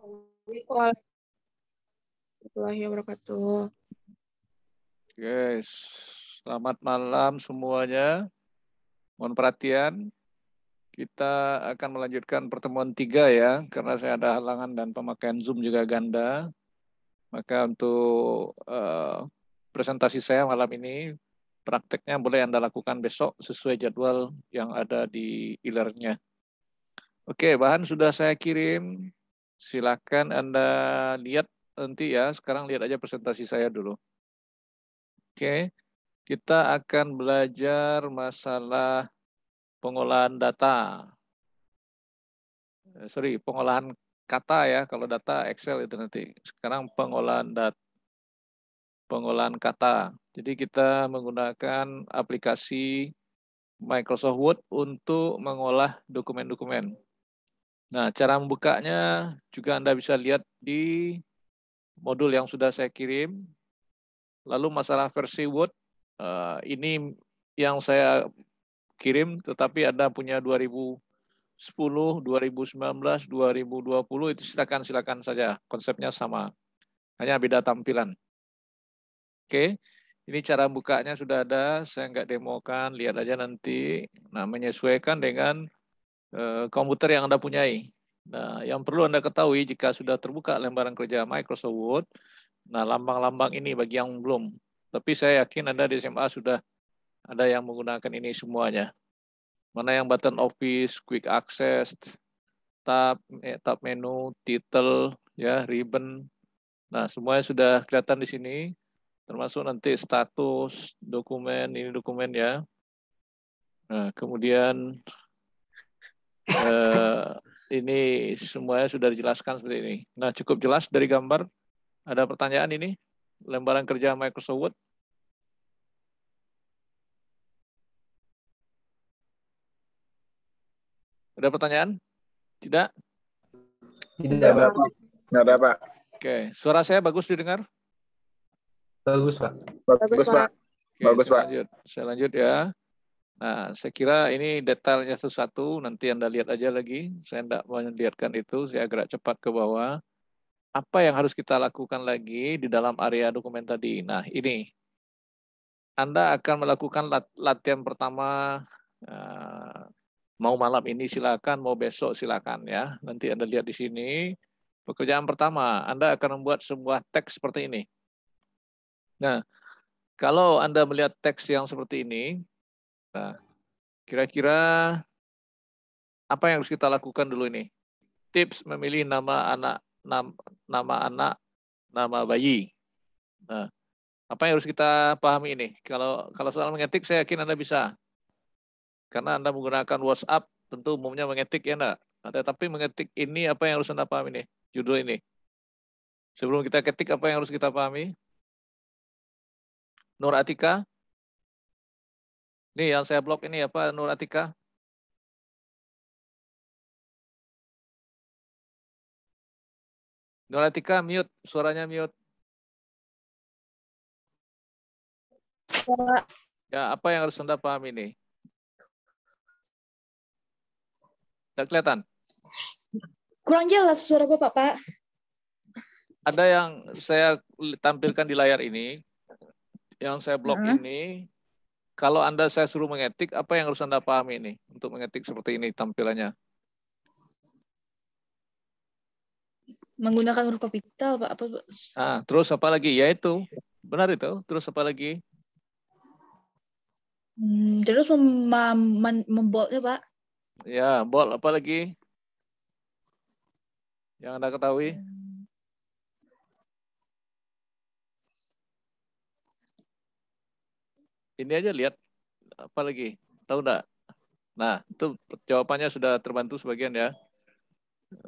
Warahmatullahi wabarakatuh. Yes, selamat malam semuanya. Mohon perhatian. Kita akan melanjutkan pertemuan 3 ya, karena saya ada halangan dan pemakaian Zoom juga ganda. Maka untuk presentasi saya malam ini, prakteknya boleh Anda lakukan besok sesuai jadwal yang ada di e-learning-nya. Oke, bahan sudah saya kirim. Silakan Anda lihat nanti ya. Sekarang lihat aja presentasi saya dulu. Oke, kita akan belajar masalah pengolahan data. Pengolahan kata ya. Kalau data Excel itu nanti. Sekarang pengolahan kata. Jadi kita menggunakan aplikasi Microsoft Word untuk mengolah dokumen-dokumen. Nah, cara membukanya juga Anda bisa lihat di modul yang sudah saya kirim. Lalu masalah versi Word, ini yang saya kirim, tetapi Anda punya 2010, 2019, 2020, itu silakan saja. Konsepnya sama, hanya beda tampilan. Oke, ini cara bukanya sudah ada, saya nggak demokan, lihat aja nanti. Nah, menyesuaikan dengan komputer yang Anda punyai. Nah, yang perlu Anda ketahui jika sudah terbuka lembaran kerja Microsoft Word, nah lambang-lambang ini bagi yang belum. Tapi saya yakin Anda di SMA sudah ada yang menggunakan ini semuanya. Mana yang button office, quick access, tab menu, title, ya, ribbon. Nah, semuanya sudah kelihatan di sini. Termasuk nanti status, dokumen, ini dokumen ya. Nah, kemudian ini semuanya sudah dijelaskan seperti ini. Nah, cukup jelas dari gambar. Ada pertanyaan ini? Lembaran kerja Microsoft Word. Ada pertanyaan? Tidak? Tidak, Pak. Nggak ada, Pak. Oke, suara saya bagus didengar? Bagus, Pak. Bagus, Pak. Oke, Bagus, Pak. Saya lanjut ya. Nah, saya kira ini detailnya satu-satu. Nanti Anda lihat aja lagi. Saya tidak melihatkan itu. Saya gerak cepat ke bawah. Apa yang harus kita lakukan lagi di dalam area dokumen tadi? Nah, ini. Anda akan melakukan latihan pertama. Mau malam ini silakan, mau besok silakan ya. Nanti Anda lihat di sini. Pekerjaan pertama, Anda akan membuat sebuah teks seperti ini. Nah, kalau Anda melihat teks yang seperti ini, nah, kira-kira apa yang harus kita lakukan dulu ini? Tips memilih nama anak, nama bayi. Nah, apa yang harus kita pahami ini? Kalau soal mengetik, saya yakin Anda bisa. Karena Anda menggunakan WhatsApp, tentu umumnya mengetik ya enggak? Nah, tetapi mengetik ini apa yang harus Anda pahami nih? Judul ini. Sebelum kita ketik, apa yang harus kita pahami? Nur Atika? Nih yang saya blok ini apa Nur Atika? Nur Atika mute, suaranya mute. Ya, apa yang harus Anda pahami nih? Tidak kelihatan? Kurang jelas suara Bapak, Pak. Ada yang saya tampilkan di layar ini, yang saya blok ini, kalau saya suruh mengetik, apa yang harus Anda pahami ini? Untuk mengetik seperti ini tampilannya. Menggunakan huruf kapital, Pak. Nah, terus apa lagi? Ya itu. Benar itu. Terus apa lagi? Terus memboldnya, Pak. Ya, bold. Apa lagi? Yang Anda ketahui? Ini aja lihat. Apa lagi? Tahu enggak? Nah, itu jawabannya sudah terbantu sebagian ya.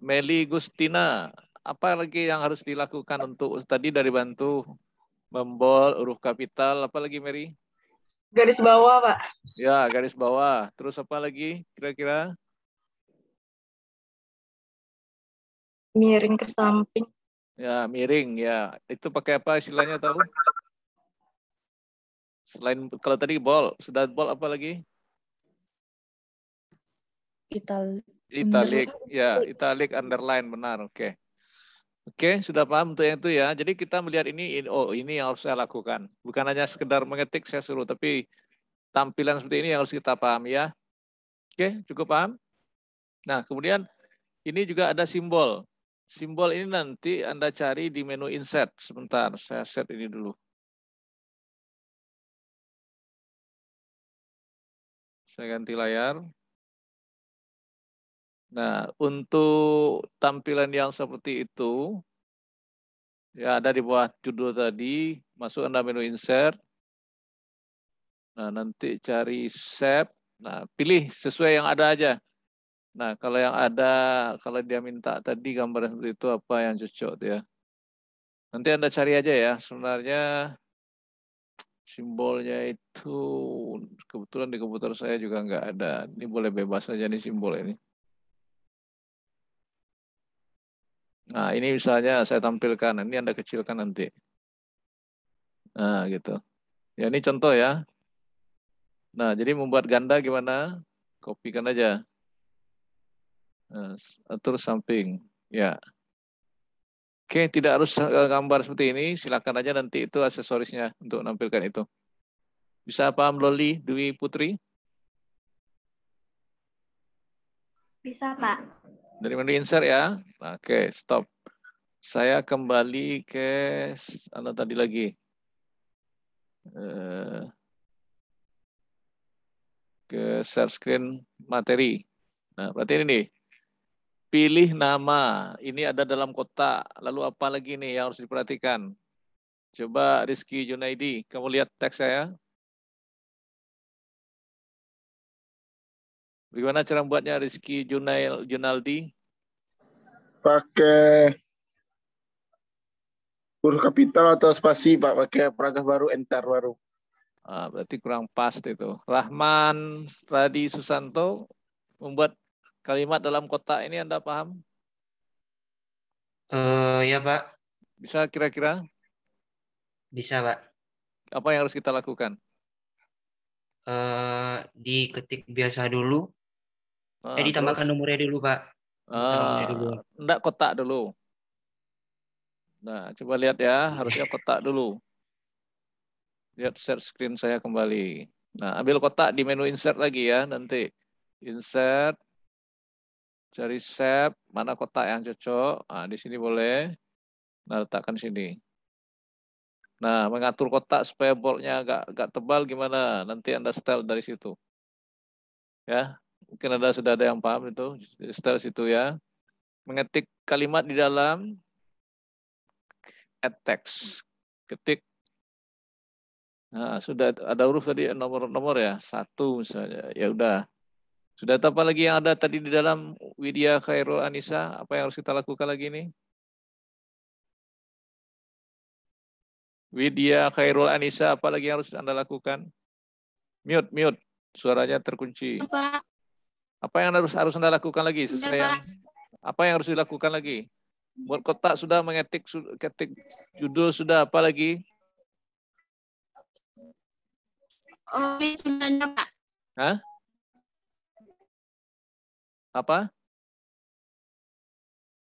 Meli Gustina, apa lagi yang harus dilakukan untuk tadi dari bantu membold huruf kapital, apa lagi Mary? Garis bawah, Pak. Ya, garis bawah. Terus apa lagi kira-kira? Miring ke samping. Ya, miring ya. Itu pakai apa istilahnya tahu? Selain kalau tadi bold, sudah bold apa lagi? Italic, ya, italic underline benar, oke. Oke, sudah paham untuk yang itu ya. Jadi kita melihat ini, oh ini yang harus saya lakukan. Bukan hanya sekedar mengetik saya suruh, tapi tampilan seperti ini yang harus kita pahami ya. Oke, cukup paham? Nah, kemudian ini juga ada simbol. Simbol ini nanti Anda cari di menu insert. Sebentar, saya set ini dulu. Saya ganti layar. Nah, untuk tampilan yang seperti itu, ya ada di bawah judul tadi, masuk Anda menu insert. Nah, nanti cari shape. Nah, pilih sesuai yang ada aja. Nah, kalau yang ada, kalau dia minta tadi gambar seperti itu apa yang cocok ya. Nanti Anda cari aja ya. Sebenarnya simbolnya itu kebetulan di komputer saya juga nggak ada. Ini boleh bebas aja nih simbol ini. Nah, ini misalnya saya tampilkan. Ini Anda kecilkan nanti. Nah, gitu. Ya, ini contoh ya. Nah, jadi membuat ganda gimana? Kopikan aja. Nah, atur samping. Ya. Oke, tidak harus gambar seperti ini. Silakan aja nanti itu aksesorisnya untuk menampilkan itu. Bisa paham Loli, Dwi Putri? Bisa, Pak. Dari menu insert ya. Oke, stop. Saya kembali ke tadi lagi. Ke share screen materi. Nah, berarti ini nih. Pilih nama. Ini ada dalam kotak. Lalu apa lagi nih yang harus diperhatikan? Coba Rizky Junaidi, kamu lihat teks saya. Bagaimana cara membuatnya Rizky Junaldi? Pakai huruf kapital atau spasi, Pak. Pakai paragraf baru, enter baru. Ah, berarti kurang pas itu. Rahman Radi Susanto membuat kalimat dalam kotak ini Anda paham? Ya Pak, Bisa kira-kira bisa Pak. apa yang harus kita lakukan? Diketik biasa dulu. Ditambahkan Terus? nomornya dulu Pak. Tambahkan nomornya dulu. Enggak, kotak dulu. Nah, coba lihat ya, harusnya kotak dulu. Lihat share screen saya kembali. Nah, ambil kotak di menu insert lagi ya, nanti. Insert, cari shape, mana kotak yang cocok. Nah, di sini boleh. Nah, letakkan sini. Nah, mengatur kotak supaya boldnya agak tebal gimana? Nanti Anda style dari situ. Ya, mungkin sudah ada yang paham itu. Style situ ya. Mengetik kalimat di dalam add text. Ketik. Nah, sudah ada huruf tadi nomor-nomor ya. 1 misalnya. Ya udah. Sudah apa lagi yang ada tadi di dalam Widya Khairul Anissa? Apa yang harus kita lakukan lagi nih? Widya Khairul Anissa, apa lagi yang harus Anda lakukan? Mute. Suaranya terkunci. Pak. Apa yang harus Anda lakukan lagi? Apa yang harus dilakukan lagi? Buat kotak sudah, ketik judul sudah, apa lagi? Oh, ini sebenarnya Pak. Hah? Apa?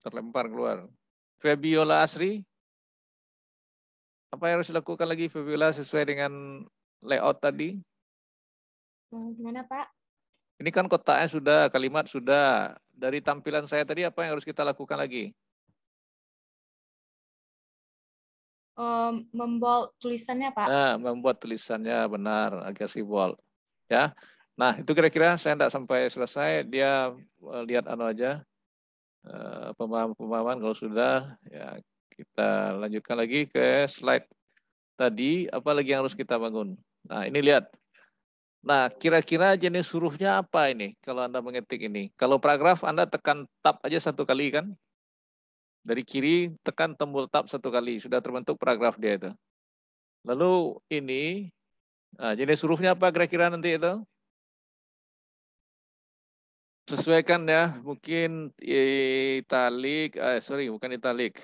Terlempar keluar. Febiola Asri? Apa yang harus dilakukan lagi Febiola sesuai dengan layout tadi? Gimana Pak? Ini kan kotaknya sudah, kalimat sudah. Dari tampilan saya tadi apa yang harus kita lakukan lagi? Membold tulisannya Pak. Nah, membuat tulisannya benar, agak bold. Ya. Nah, itu kira-kira saya tidak sampai selesai. Dia lihat aja. Pemahaman kalau sudah, ya kita lanjutkan lagi ke slide tadi. Apa lagi yang harus kita bangun? Nah, ini lihat. Nah, kira-kira jenis hurufnya apa ini kalau Anda mengetik ini? Kalau paragraf Anda tekan tab aja 1 kali kan? Dari kiri tekan tombol tab 1 kali, sudah terbentuk paragraf dia itu. Lalu ini, nah, jenis hurufnya apa kira-kira nanti itu? Sesuaikan ya, mungkin italic, bukan italic,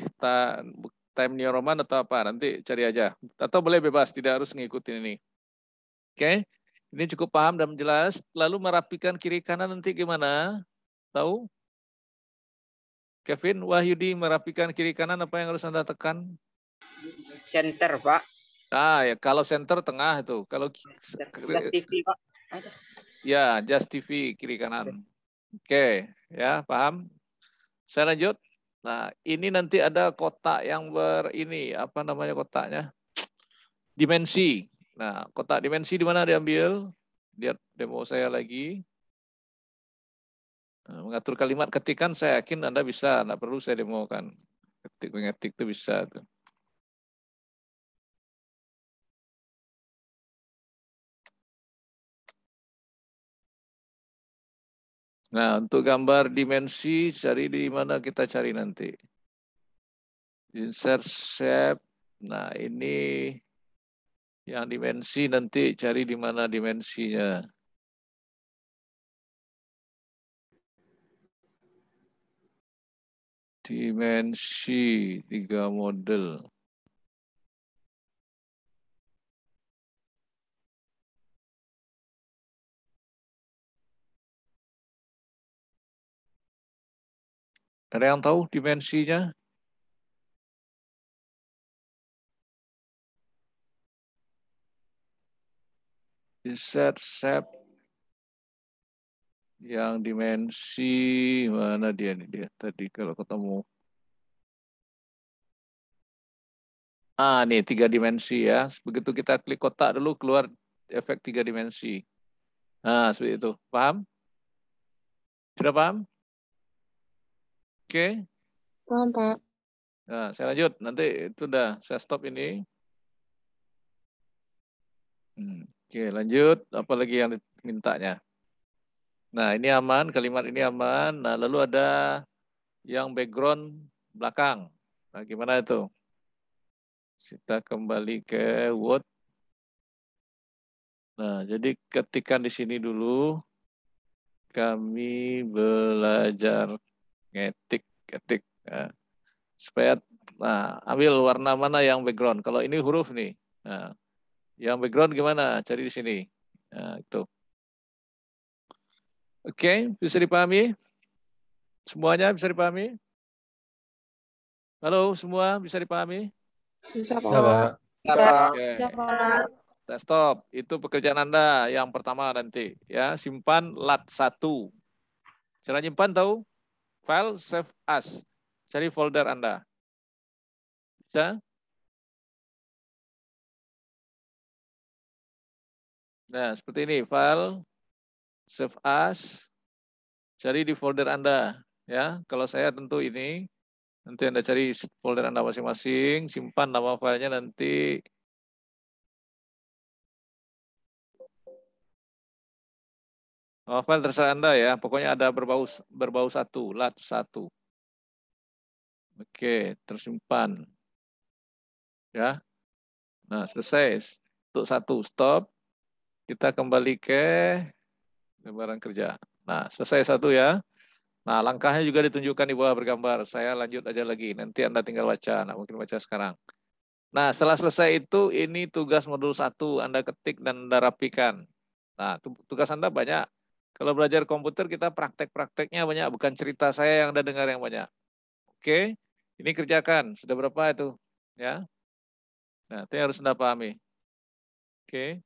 Time New Roman atau apa, nanti cari aja. Atau boleh bebas, tidak harus ngikutin ini. Oke, ini cukup paham dan jelas. Lalu merapikan kiri kanan nanti gimana? Tahu? Kevin, Wahyudi merapikan kiri kanan, apa yang harus Anda tekan? Center, Pak. Nah, ya kalau center tengah itu. Kalau Just TV, Pak. ya just TV kiri kanan. Oke, ya paham. Saya lanjut. Nah, ini nanti ada kotak yang ini apa namanya kotaknya? Dimensi. Nah, kotak dimensi di mana diambil? Lihat demo saya lagi. Nah, mengatur kalimat ketikan saya yakin Anda bisa, nggak perlu saya demokan. Ketik mengetik itu bisa tuh. Nah, untuk gambar dimensi, cari di mana kita cari nanti. Insert shape. Nah, ini yang dimensi nanti cari di mana dimensinya. Dimensi 3 model. Ada yang tahu dimensinya? Insert shape yang dimensi mana dia nih dia tadi kalau ketemu. Nih 3 dimensi ya. Begitu kita klik kotak dulu keluar efek 3 dimensi. Nah, seperti itu. Paham? Sudah paham? Oke. Paham, Pak. Nah, saya lanjut. Nanti itu udah saya stop ini. Oke, lanjut. Apalagi yang dimintanya? Nah, ini aman. Kalimat ini aman. Nah, lalu ada yang background belakang. Nah, gimana itu? Kita kembali ke Word. Nah, jadi ketikkan di sini dulu. Kami belajar ketik. Nah, supaya, ambil warna mana yang background. Kalau ini huruf nih. Nah, yang background gimana? Cari di sini. Nah, itu. Oke, bisa dipahami? Semuanya bisa dipahami? Halo, semua bisa dipahami? Bisa, Bisa, Pak. Bisa, Pak. Oke. Bisa, Pak. Saya stop. Itu pekerjaan Anda yang pertama nanti. Ya, simpan lat1. Cara nyimpan tahu? File save as. Cari folder Anda. Bisa? Nah, seperti ini. File save as. Cari di folder Anda. Ya, kalau saya tentu ini. Nanti Anda cari folder Anda masing-masing. Simpan nama filenya nanti. Oh, file terserah Anda ya. Pokoknya ada berbau satu, lat1. Oke, tersimpan. Ya. Nah, selesai. Untuk satu, stop. Kita kembali ke lembaran kerja. Nah, selesai satu ya. Nah, langkahnya juga ditunjukkan di bawah bergambar. Saya lanjut aja lagi. Nanti Anda tinggal baca. Nah, mungkin baca sekarang. Nah, setelah selesai itu, ini tugas modul 1. Anda ketik dan Anda rapikan. Nah, tugas Anda banyak. Kalau belajar komputer, kita praktek-prakteknya banyak. Bukan cerita saya yang Anda dengar yang banyak. Oke, ini kerjakan. Sudah berapa itu? Ya. Nah, itu yang harus Anda pahami. Oke.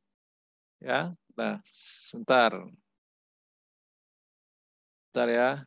Ya. Nah, sebentar. Sebentar ya.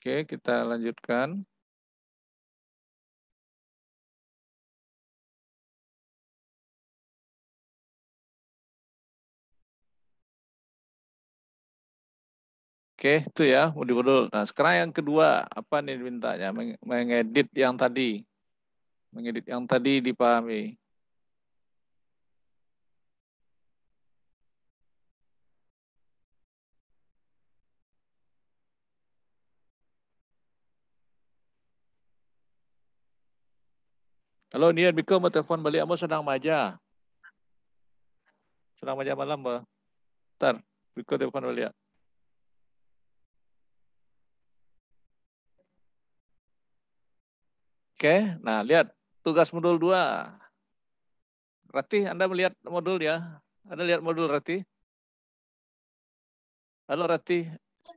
Oke, kita lanjutkan. Oke, itu ya, modul-modul. Nah, sekarang yang kedua, apa nih dimintanya? Mengedit yang tadi. Mengedit yang tadi dipahami. Halo Nian Biko mau telepon balik, kamu sedang maja. Sedang maja malam, Mbak. Ntar, Biko telepon balik ya. Oke, nah lihat tugas modul 2. Ratih, Anda melihat modul ya? Anda lihat modul Ratih? Halo Ratih,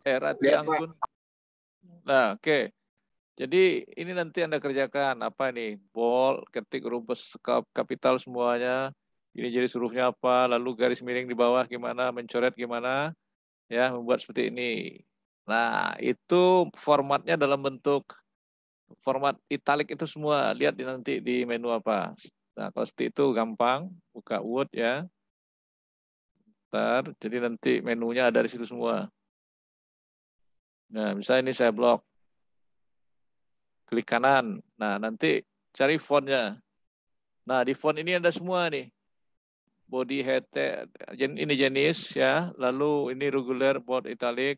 Ratih Lihat, Pak. Anggun. Nah, oke. Jadi ini nanti Anda kerjakan apa nih? Bold, ketik rumus kapital semuanya. Ini jadi hurufnya apa, lalu garis miring di bawah gimana, mencoret gimana, ya, membuat seperti ini. Nah, itu formatnya dalam bentuk format italic itu semua. Lihat nanti di menu apa. Nah, kalau seperti itu gampang, buka Word ya. Ntar, jadi nanti menunya ada di situ semua. Nah, misalnya ini saya blok. Klik kanan. Nah, nanti cari fontnya. Nah, di font ini ada semua nih. Body, head, ini jenis ya. Lalu ini regular, bold, italic.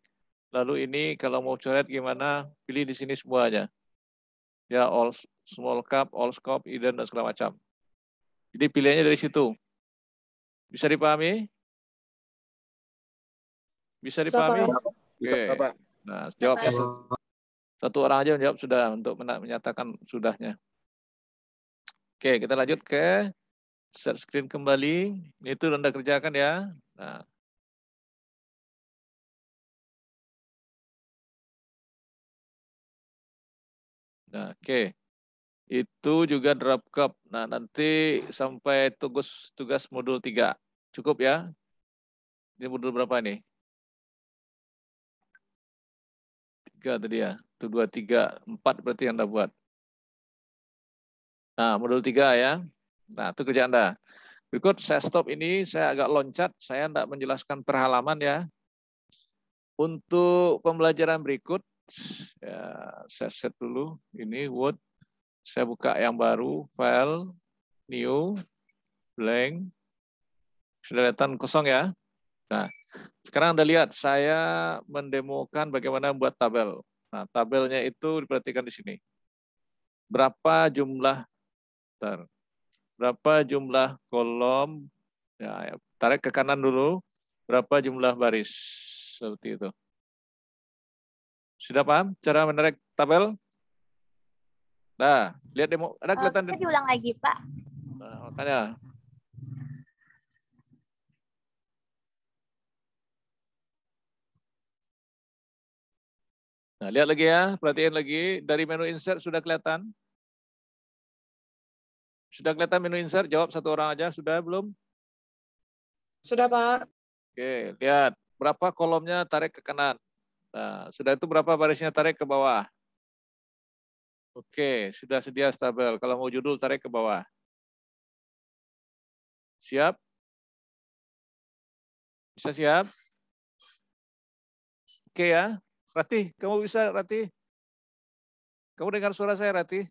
Lalu ini kalau mau coret gimana, pilih di sini semuanya. Ya, all small cap, all scope, hidden, dan segala macam. Jadi pilihannya dari situ. Bisa dipahami? Bisa dipahami? Bisa, Oke. Pak. Nah, jawabnya satu orang aja menjawab sudah untuk menyatakan sudahnya. Oke, kita lanjut ke share screen kembali. Itu Anda kerjakan ya. Nah, oke. Itu juga drop cup. Nah, nanti sampai tugas modul 3. Cukup ya? Ini modul berapa nih? 3 tadi ya. Itu 2, 3, 4 berarti Anda buat. Nah, modul 3 ya. Nah, itu kerja Anda. Berikut saya stop ini, saya agak loncat. Saya tidak menjelaskan per halaman ya. Untuk pembelajaran berikut, ya, saya set dulu. Ini Word. Saya buka yang baru, file, new, blank. Sudah kelihatan kosong ya. Nah, sekarang Anda lihat, saya mendemokan bagaimana membuat tabel. Nah, tabelnya itu diperhatikan di sini. Berapa jumlah kolom, ya, tarik ke kanan dulu, berapa jumlah baris, seperti itu. Sudah paham cara menarik tabel? Nah, lihat demo, ada kelihatan. Bisa diulang lagi, Pak? Nah, makanya. Nah, lihat lagi ya, perhatian lagi. Dari menu insert sudah kelihatan? Sudah kelihatan menu insert? Jawab satu orang aja, sudah belum? Sudah, Pak. Oke, lihat. Berapa kolomnya tarik ke kanan? Nah, sudah itu berapa barisnya tarik ke bawah? Oke, sudah sedia tabel. Kalau mau judul tarik ke bawah. Siap? Bisa siap? Oke ya. Ratih, kamu bisa Ratih? Kamu dengar suara saya Ratih?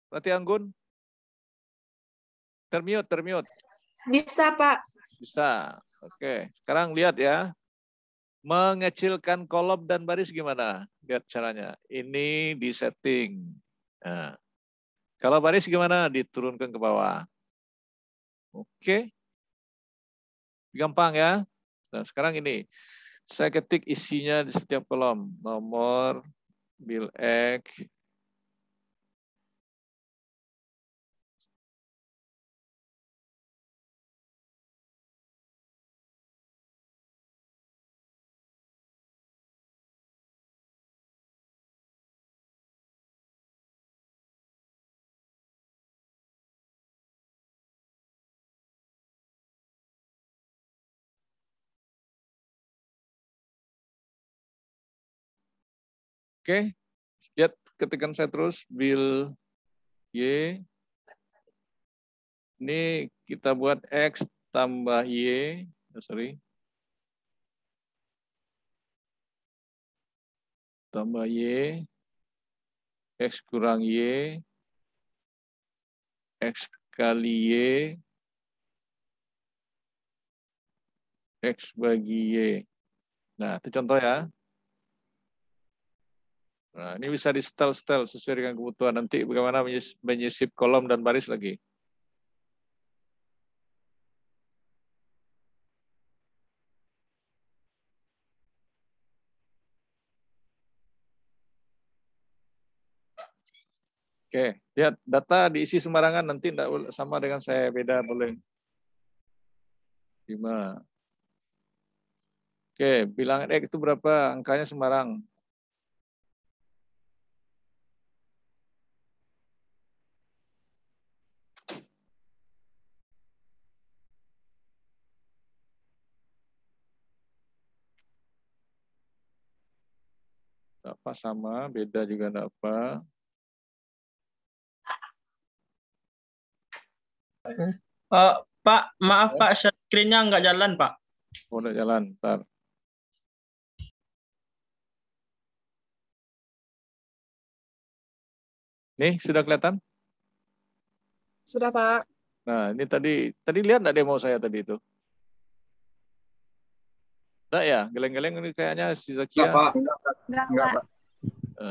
Ratih Anggun? Termute. Bisa, Pak. Bisa. Oke, sekarang lihat ya. Mengecilkan kolom dan baris gimana? Lihat caranya. Ini di setting. Nah, kalau baris gimana? Diturunkan ke bawah. Oke. Gampang ya. Nah, sekarang ini. Saya ketik isinya di setiap kolom. Nomor, bill X, oke, lihat ketikan saya terus, bill Y. Ini kita buat X tambah Y. Tambah Y. X kurang Y. X kali Y. X bagi Y. Nah, itu contoh ya. Nah, ini bisa di setel sesuai dengan kebutuhan. Nanti bagaimana menyisip kolom dan baris lagi. Oke, lihat data diisi sembarangan nanti tidak sama dengan saya, beda boleh. 5. Oke, bilangan X itu berapa? Angkanya sembarang. Tidak apa sama, beda juga tidak apa. Pak, maaf Pak, share screen-nya nggak jalan Pak. Oh, udah jalan, ntar. Nih, sudah kelihatan? Sudah, Pak. Nah, ini tadi lihat nggak demo saya tadi itu? Enggak ya, geleng-geleng ini kayaknya si Zakia. Pak. Enggak, Pak.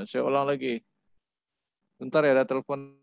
Saya ulang lagi. Bentar ya, ada telepon.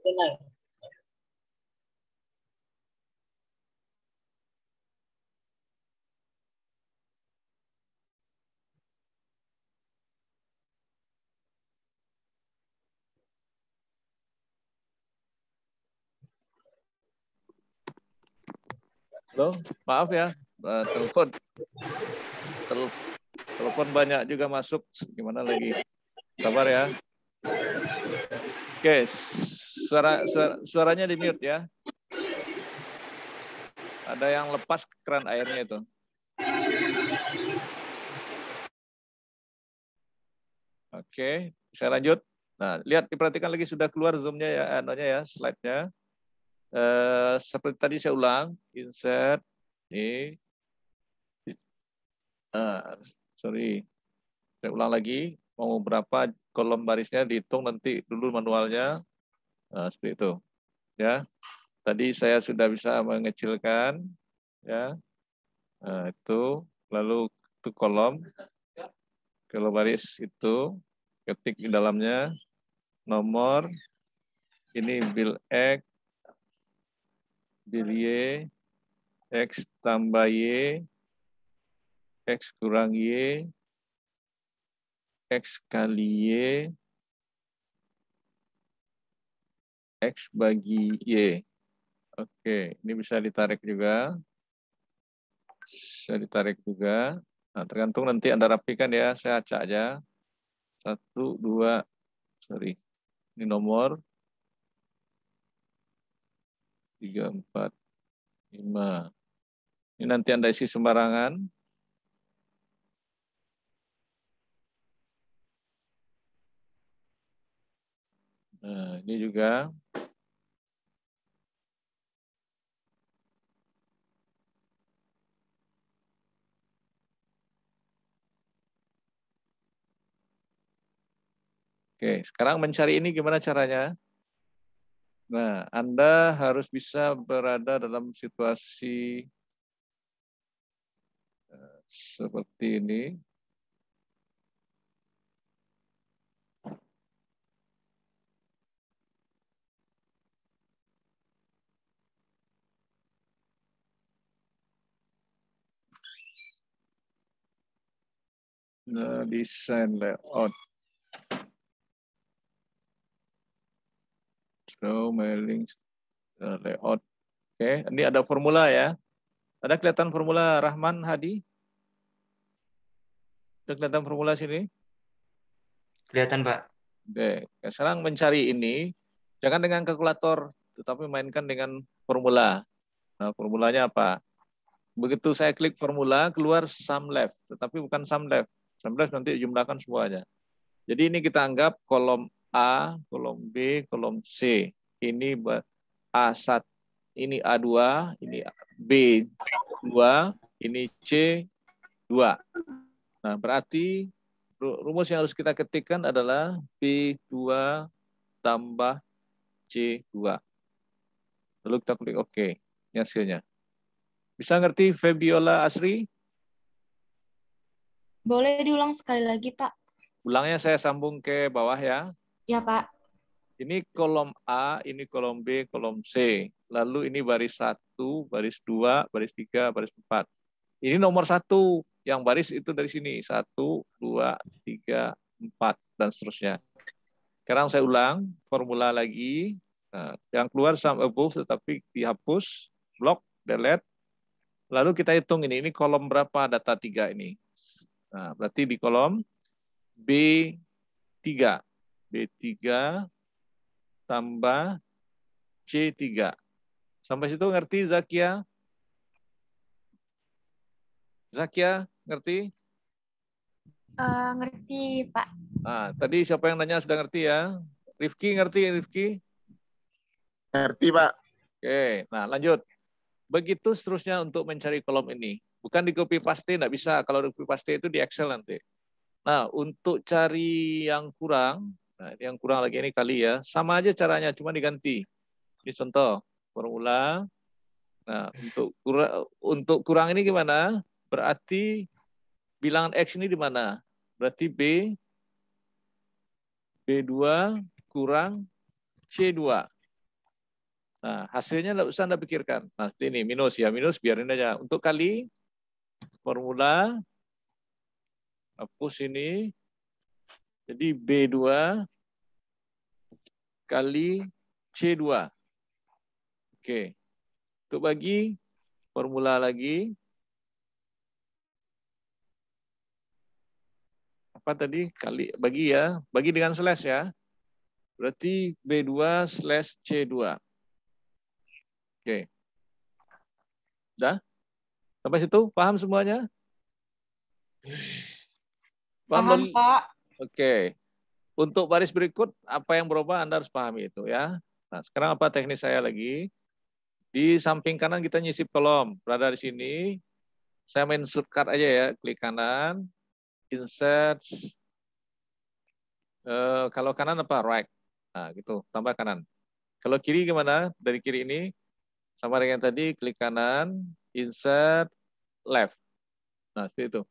Halo, maaf ya, telepon banyak juga masuk. Gimana lagi? Sabar ya. Oke, suaranya di mute ya. Ada yang lepas keran airnya itu. Oke, saya lanjut. Nah, lihat diperhatikan lagi sudah keluar zoom-nya ya, ya, slide-nya. Seperti tadi saya ulang, insert ini. Sorry, saya ulang lagi. Mau berapa kolom barisnya dihitung nanti dulu manualnya. Nah, seperti itu. Ya, tadi saya sudah bisa mengecilkan, ya. Nah, itu lalu itu kolom, kalau baris itu ketik di dalamnya nomor ini bil X, bil Y, X tambah Y, X kurang Y, X kali Y, X bagi Y. Oke, ini bisa ditarik juga. Bisa ditarik juga. Nah, tergantung nanti Anda rapikan ya, saya acak aja. 1, 2, sorry. Ini nomor 3, 4, 5. Ini nanti Anda isi sembarangan. Nah, ini juga. Oke, sekarang mencari ini gimana caranya? Nah, Anda harus bisa berada dalam situasi seperti ini. Nah, desain layout. Show mailing layout. Oke, ini ada formula ya. Ada kelihatan formula Rahman Hadi? Ada kelihatan formula sini? Kelihatan, Pak. Oke, sekarang mencari ini, jangan dengan kalkulator, tetapi mainkan dengan formula. Nah, formulanya apa? Begitu saya klik formula, keluar sum left, tetapi bukan sum left. Sum left nanti jumlahkan semuanya. Jadi ini kita anggap kolom A, kolom B, kolom C. Ini A1, ini A2, ini B2, ini C2. Nah, berarti rumus yang harus kita ketikkan adalah B2 tambah C2. Lalu kita klik OK. Ini hasilnya. Bisa ngerti Febiola Asri? Boleh diulang sekali lagi, Pak? Ulangnya saya sambung ke bawah ya. Ya, Pak. Ini kolom A, ini kolom B, kolom C. Lalu ini baris 1, baris 2, baris 3, baris 4. Ini nomor 1. Yang baris itu dari sini. 1, 2, 3, 4, dan seterusnya. Sekarang saya ulang formula lagi. Nah, yang keluar sum above tetapi dihapus. Block, delete. Lalu kita hitung ini kolom berapa data 3 ini. Nah, berarti di kolom B3. B3 tambah C3. Sampai situ ngerti Zakia? Zakia, ngerti? Ngerti, Pak. Nah, tadi siapa yang nanya sudah ngerti ya? Rifki ngerti, Rifki? Ngerti, Pak. Oke, nah lanjut. Begitu seterusnya untuk mencari kolom ini. Bukan di copy paste, tidak bisa. Kalau di copy paste itu di Excel nanti. Nah, untuk cari yang kurang, nah ini yang kurang lagi ini kali ya, sama aja caranya, cuma diganti. Ini contoh, formula. Nah, untuk kurang ini gimana? Berarti bilangan X ini di mana? Berarti B2 kurang C2. Nah, hasilnya nggak usah Anda pikirkan. Nah, seperti ini, minus ya, minus biarin aja. Untuk kali, formula, hapus ini, jadi B2 kali C2. Oke. Untuk bagi, formula lagi. Apa tadi? Kali, bagi ya. Bagi dengan slash ya. Berarti B2 slash C2. Oke. Udah? Sampai situ? Paham semuanya? Paham, Pak. Oke. Untuk baris berikut, apa yang berubah Anda harus pahami itu ya. Nah, sekarang apa teknis saya lagi? Di samping kanan kita nyisip kolom. Berada di sini. Saya main shortcut aja ya. Klik kanan. Insert. Kalau kanan apa? Right. Nah, gitu. Tambah kanan. Kalau kiri gimana? Dari kiri ini. Sama dengan tadi. Klik kanan. Insert. Left. Nah, seperti itu.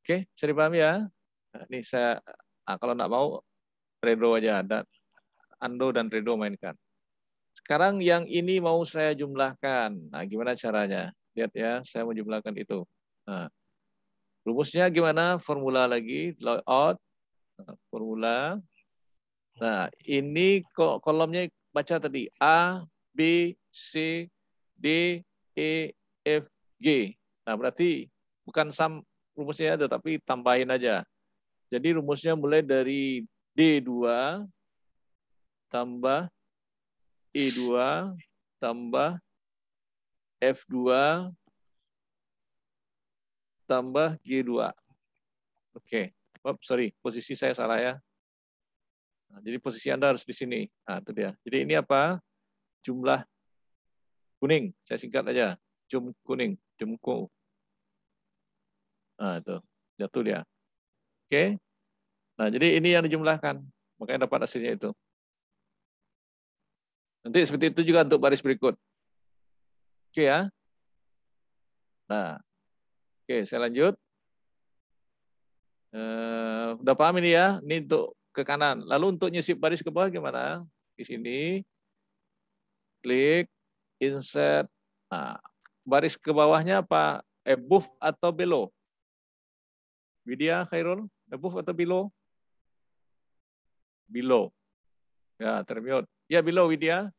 Oke. Bisa dipahami ya? Nah, ini saya... Nah, kalau nggak mau, Redo aja. Dan Ando dan Redo mainkan. Sekarang yang ini mau saya jumlahkan. Nah, gimana caranya? Lihat ya, saya mau jumlahkan itu. Nah, rumusnya gimana? Formula lagi, layout, formula. Nah, ini kolomnya baca tadi. A, B, C, D, E, F, G. Nah, berarti bukan rumusnya, tetapi tambahin aja. Jadi rumusnya mulai dari D2 tambah E2 tambah F2 tambah G2. Oke. Oh, sorry, posisi saya salah ya. Nah, jadi posisi Anda harus di sini. Nah, itu dia. Jadi ini apa? Jumlah kuning. Saya singkat aja. Jum kuning. Jumku. Nah, itu. Jatuh dia. Oke. Nah, jadi ini yang dijumlahkan. Makanya dapat hasilnya itu. Nanti seperti itu juga untuk baris berikut. Oke ya. Nah, oke, saya lanjut. Udah paham ini ya? Ini untuk ke kanan. Lalu untuk nyisip baris ke bawah gimana? Di sini. Klik. Insert. Nah, baris ke bawahnya apa? Above atau below? Widya, Khairul? Above atau below? Below. Ya, termute. Ya, below, Widya.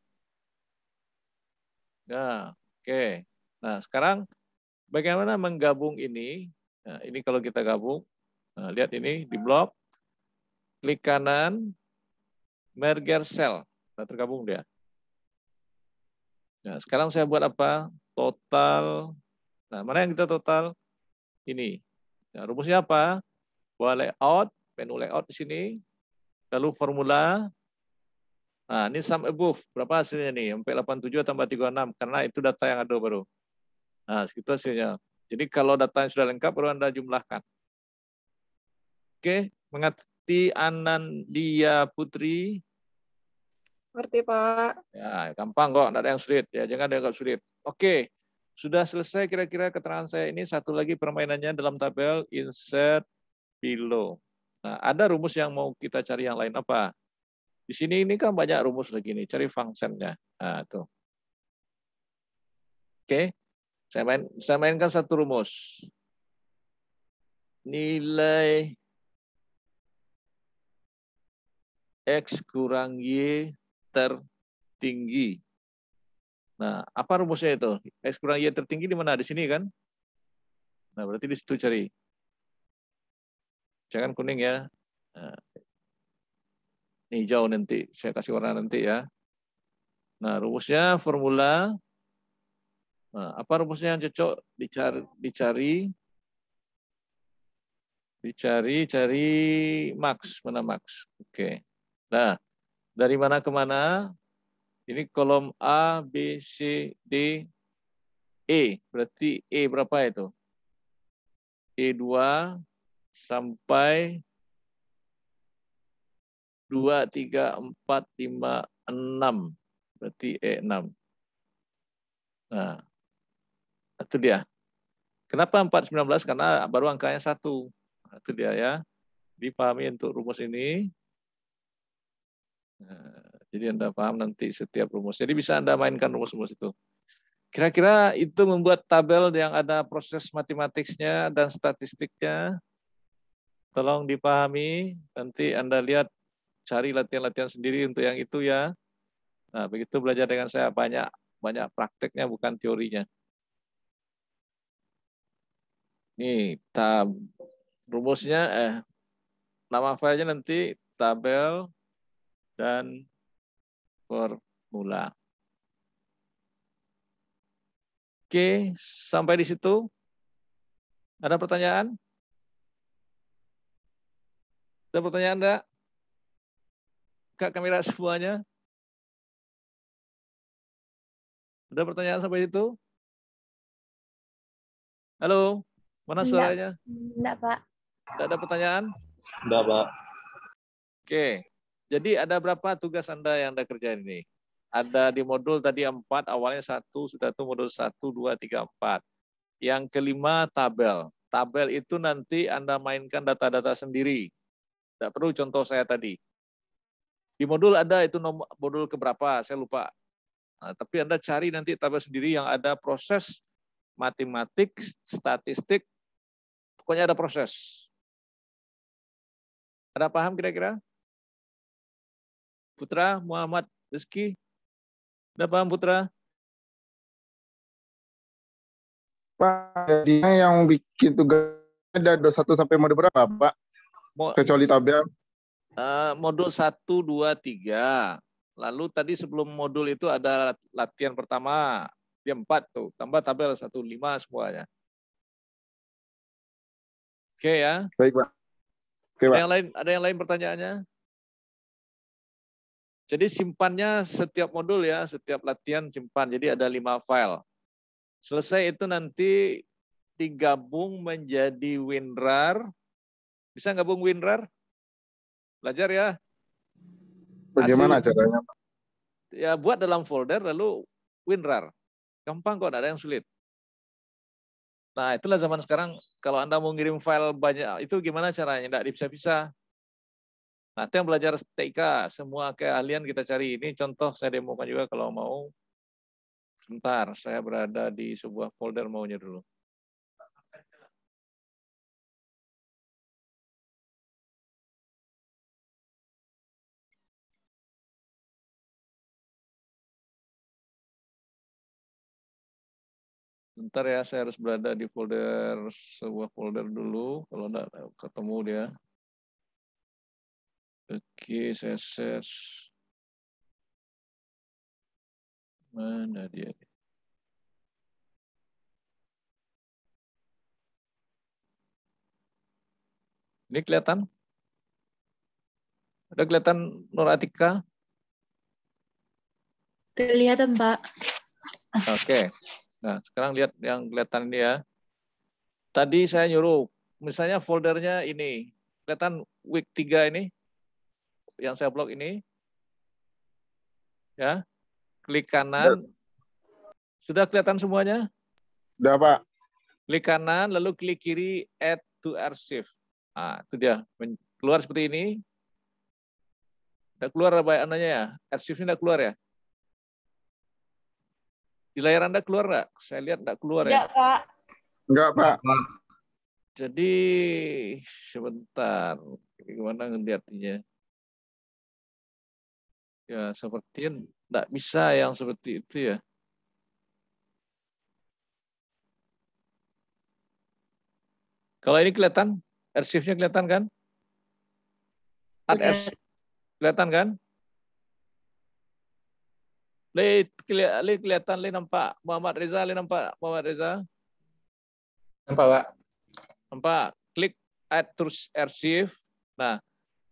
Ya, oke. Nah, sekarang bagaimana menggabung ini? Nah, ini kalau kita gabung, nah, lihat ini di blok, klik kanan, merge cell, nah, tergabung dia. Nah, sekarang saya buat apa? Total. Nah, mana yang kita total? Ini. Nah, rumusnya apa? Buat layout, menu layout di sini, lalu formula. Nah, ini sum above. Berapa hasilnya nih? Sampai 87 tambah 36. Karena itu data yang ada baru. Nah, segitu hasilnya. Jadi kalau data yang sudah lengkap, baru Anda jumlahkan. Oke, mengerti Anandia Putri? Ngerti, Pak. Ya, gampang kok. Tidak ada yang sulit. Ya, jangan dianggap sulit. Oke, sudah selesai kira-kira keterangan saya ini. Satu lagi permainannya dalam tabel insert below. Nah, ada rumus yang mau kita cari yang lain apa? Di sini ini kan banyak rumus lagi nih, cari fungsinya. Nah, tuh. Oke. Saya mainkan satu rumus. Nilai X kurang Y tertinggi. Nah, apa rumusnya itu? X kurang Y tertinggi di mana? Di sini kan? Nah, berarti di situ cari. Jangan kuning ya. Nah, ini hijau nanti. Saya kasih warna nanti ya. Nah, rumusnya formula. Nah, apa rumusnya yang cocok? Dicari max. Mana max? Oke. Nah, dari mana ke mana? Ini kolom A, B, C, D, E. Berarti E berapa itu? E2 sampai 2, 3, 4, 5, 6. Berarti E6. Nah, itu dia. Kenapa 419? Karena baru angkanya 1. Nah, itu dia ya. Dipahami untuk rumus ini. Nah, Jadi Anda paham nanti setiap rumus. Jadi bisa Anda mainkan rumus-rumus itu. Kira-kira itu membuat tabel yang ada proses matematiknya dan statistiknya. Tolong dipahami. Nanti Anda lihat, cari latihan-latihan sendiri untuk yang itu ya. Nah, begitu belajar dengan saya banyak prakteknya bukan teorinya. Nih, rumusnya nama filenya nanti tabel dan formula. Oke, sampai di situ. Ada pertanyaan? Ada pertanyaan enggak? Buka kamera semuanya. Ada pertanyaan sampai situ? Halo, mana suaranya? Enggak, Pak. Tidak ada pertanyaan? Enggak, Pak. Oke, jadi ada berapa tugas Anda yang Anda kerjain ini? Ada di modul tadi 4, awalnya 1, sudah itu modul 1, 2, 3, 4. Yang kelima tabel. Tabel itu nanti Anda mainkan data-data sendiri. Tidak perlu contoh saya tadi. Di modul ada itu modul keberapa, saya lupa. Nah, tapi Anda cari nanti tabel sendiri yang ada proses matematik, statistik, pokoknya ada proses. Ada paham kira-kira? Putra, Muhammad, Rizky? Ada paham Putra? Pak, jadinya yang bikin tugas ada 21 sampai mode berapa, Pak? Kecuali tabel. Modul 1, 2, 3. Lalu tadi sebelum modul itu ada latihan pertama. Dia 4 tuh. Tambah tabel 1, 5 semuanya. Oke ya. Baik, Pak. Oke, Pak. Ada yang lain pertanyaannya? Jadi simpannya setiap modul ya, setiap latihan simpan. Jadi ada 5 file. Selesai itu nanti digabung menjadi WinRAR. Bisa gabung WinRAR? Belajar ya. Bagaimana caranya, Pak? Ya buat dalam folder lalu WinRAR. Gampang kok, tidak ada yang sulit. Nah itulah zaman sekarang. Kalau Anda mau ngirim file banyak, itu gimana caranya? Tidak dipisah-pisah. Nah itu yang belajar TIK. Semua keahlian kita cari. Ini contoh saya demokan juga kalau mau. Sebentar, saya berada di sebuah folder maunya dulu. Bentar ya, saya harus berada di sebuah folder dulu. Kalau enggak ketemu dia. Oke, saya search. Mana dia? Ini kelihatan? Ada kelihatan Nur Atika? Kelihatan, Pak. Oke. Nah, sekarang lihat yang kelihatan ini ya. Tadi saya nyuruh, misalnya foldernya ini. Kelihatan week 3 ini? Yang saya blok ini. Ya. Klik kanan. Sudah kelihatan semuanya? Sudah, Pak. Klik kanan, lalu klik kiri add to archive. Nah, itu dia. Keluar seperti ini. Tidak keluar apa-apanya ya? Archive-nya tidak keluar ya? Di layar Anda keluar nggak? Saya lihat nggak keluar ya. Enggak, Pak. Enggak, Pak. Jadi, sebentar. Gimana ngeliatnya? Ya, sepertinya nggak bisa yang seperti itu ya. Kalau ini kelihatan, arsipnya kelihatan kan? Kelihatan kan? Kelihatan, nampak Muhammad Reza, nampak Muhammad Reza? Nampak, Pak. Nampak. Klik add to archive. Nah,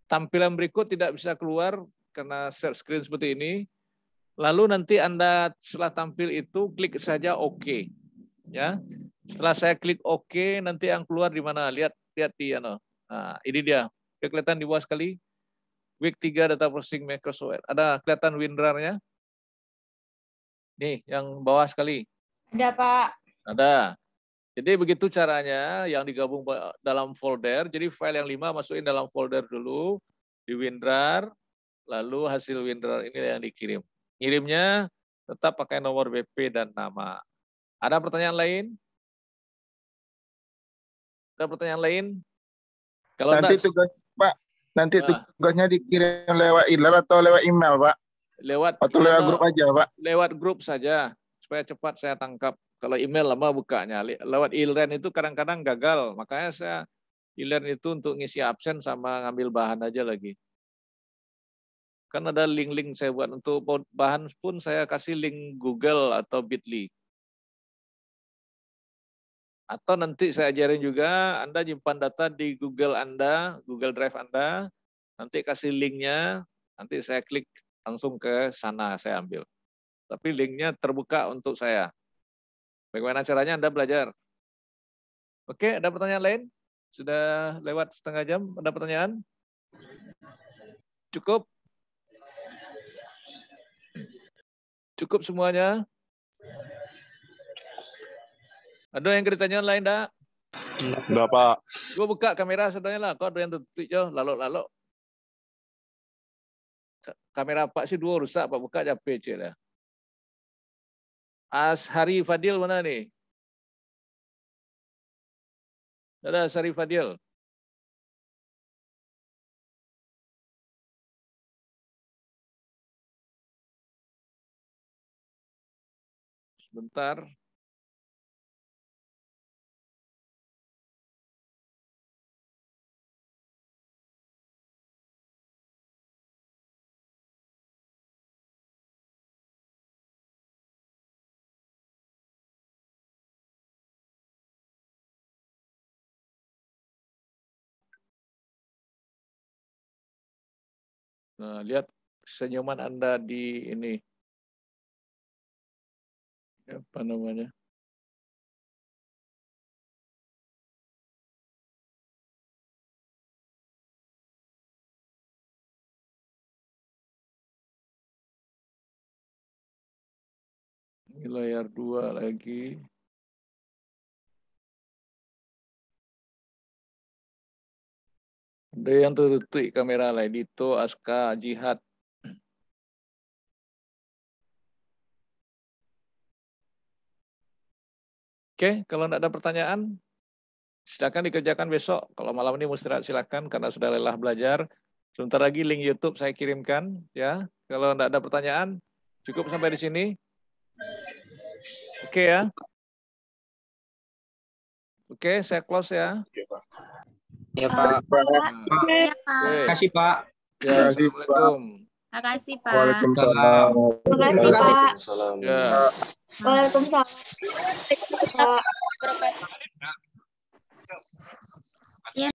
tampilan berikut tidak bisa keluar karena share screen seperti ini. Lalu nanti Anda setelah tampil itu klik saja OK. Ya. Setelah saya klik OK, nanti yang keluar di mana? Lihat di Nah, ini dia. Kelihatan di bawah sekali. Week 3 data processing Microsoft. Ada kelihatan WinRAR-nya? Nih, yang bawah sekali. Ada, Pak. Ada. Jadi begitu caranya yang digabung dalam folder. Jadi file yang 5 masukin dalam folder dulu di WinRAR. lalu hasil withdrawal ini yang dikirim. Ngirimnya tetap pakai nomor BP dan nama. Ada pertanyaan lain? Ada pertanyaan lain? Kalau Nanti enggak, tugas Pak, nanti Nah. tugasnya dikirim lewat email atau lewat email Pak? lewat Atau lewat grup aja Pak? lewat grup saja supaya cepat saya tangkap. Kalau email lama bukanya. Lewat e-learn itu kadang-kadang gagal. Makanya saya e-learn itu untuk ngisi absen sama ngambil bahan aja lagi. Kan ada link-link saya buat untuk bahan pun saya kasih link Google atau Bitly. Atau nanti saya ajarin juga Anda nyimpan data di Google Anda, Google Drive Anda, nanti kasih linknya, nanti saya klik langsung ke sana saya ambil. Tapi linknya terbuka untuk saya. Bagaimana caranya Anda belajar? Oke, ada pertanyaan lain? Sudah lewat setengah jam, ada pertanyaan? Cukup? Cukup semuanya? Ada yang ditanya lain, enggak? Enggak, Pak. Gua buka kamera saudaranya lah. Kau ada yang tertutup jo, lalu-lalu. Kamera Pak sih 2 rusak, Pak buka aja PC lah. Ashari Fadil mana nih? Ada Ashari Fadil. Sebentar. Nah, lihat senyuman Anda di ini. Apa namanya? Ini layar 2 lagi. Ada yang tertutup kamera lain. Dito, Aska, Jihad. Oke, kalau tidak ada pertanyaan, silakan dikerjakan besok. Kalau malam ini mau istirahat silakan karena sudah lelah belajar. Sebentar lagi link YouTube saya kirimkan, ya. Kalau tidak ada pertanyaan, cukup sampai di sini. Oke ya. Oke, saya close ya. Ya Pak. Iya, Pak. Terima kasih Pak. Ya, Assalamualaikum. Makasih, Pak. Waalaikumsalam. Terima kasih Pak. Ya. Waalaikumsalam.